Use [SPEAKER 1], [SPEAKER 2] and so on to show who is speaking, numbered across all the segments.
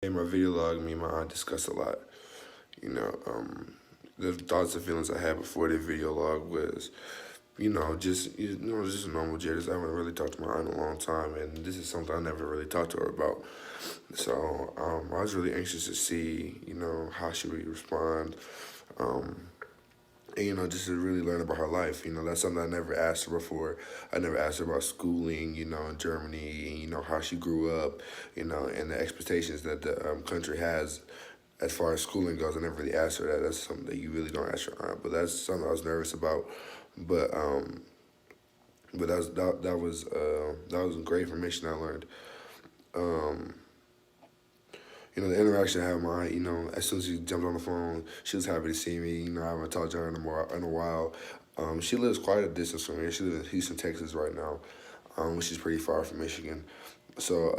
[SPEAKER 1] In my video log, me and my aunt discussed a lot. You know, the thoughts and feelings I had before the video log was, just normal jitters. I haven't really talked to my aunt in a long time, and this is something I never really talked to her about. So I was really anxious to see, how she would respond. Um, and, just to really learn about her life. That's something I never asked her before. I never asked her about schooling, in Germany, how she grew up, and the expectations that the country has as far as schooling goes. I never really asked her that. That's something that you really don't ask your aunt, but that's something I was nervous about. But that was great information I learned. Um, the interaction I had with my aunt, as soon as she jumped on the phone, she was happy to see me. I haven't talked to her in a while. She lives quite a distance from here. She lives in Houston, Texas right now, which is pretty far from Michigan. So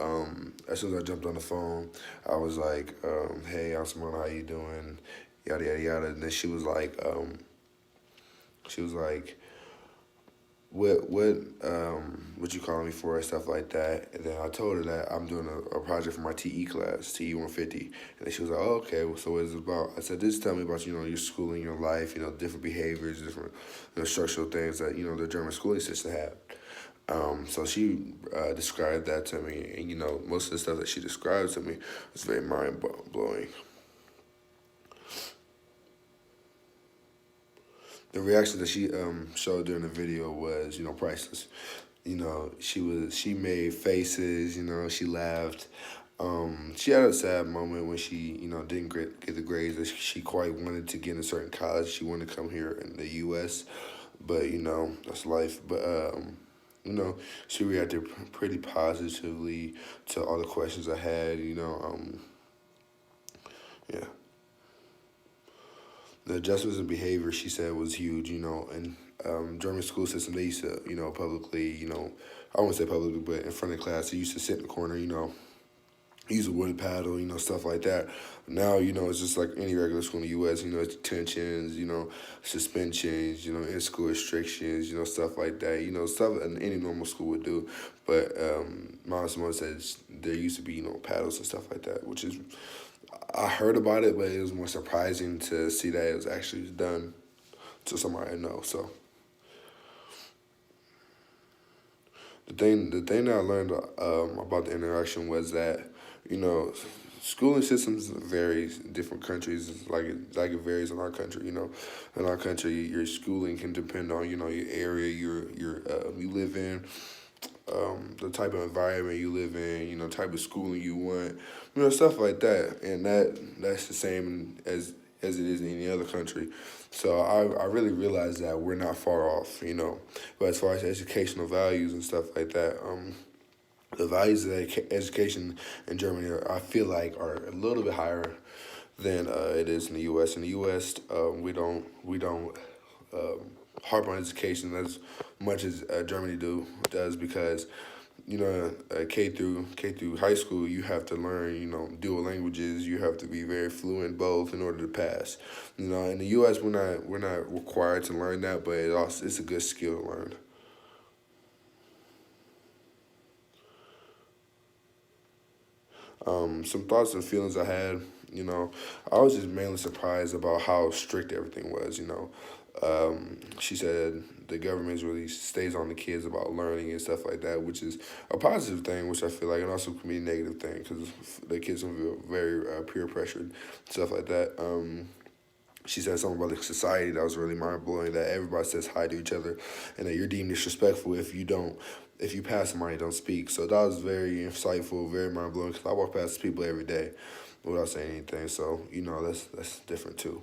[SPEAKER 1] as soon as I jumped on the phone, I was like, "Hey, Simona, how you doing?" Yada yada yada. And then she was like, what you calling me for and stuff like that. And then I told her that I'm doing a project for my TE class, TE 150. And then she was like, oh, okay, well, so what is it about? I said, just tell me about, your schooling, your life, different behaviors, different, structural things that, the German schooling system had. So she described that to me, and most of the stuff that she described to me was very mind blowing. The reaction that she showed during the video was, priceless. She made faces. She laughed. She had a sad moment when she, didn't get the grades that she quite wanted to get in a certain college. She wanted to come here in the U.S., but that's life. But she reacted pretty positively to all the questions I had. Yeah. The adjustments in behavior, she said, was huge. And German school system, they used to, publicly, I wouldn't say publicly, but in front of class, they used to sit in the corner, use a wood paddle, stuff like that. Now, it's just like any regular school in the U.S., it's detentions, suspensions, in-school restrictions, stuff like that, stuff that any normal school would do. But Mom Simone said there used to be, paddles and stuff like that, which is, I heard about it, but it was more surprising to see that it was actually done to somebody I know. So the thing that I learned about the interaction was that you know schooling systems vary in different countries. Like it varies in our country. In our country, your schooling can depend on your area you live in. The type of environment you live in, type of schooling you want, stuff like that, and that's the same as it is in any other country. So I really realized that we're not far off. But as far as educational values and stuff like that, the values of education in Germany, I feel like, are a little bit higher than it is in the U.S. In the U.S., we don't harp on education as much as Germany does because K through high school you have to learn dual languages. You have to be very fluent both in order to pass. In the U.S. we're not required to learn that, but it's a good skill to learn. Some thoughts and feelings I had. I was just mainly surprised about how strict everything was. She said the government really stays on the kids about learning and stuff like that, which is a positive thing, which I feel like, and also can be a negative thing because the kids can feel very peer pressured, stuff like that. She said something about the society that was really mind blowing. That everybody says hi to each other, and that you're deemed disrespectful if you don't, if you pass somebody and don't speak. So that was very insightful, very mind blowing. Because I walk past people every day without saying anything. So that's different too.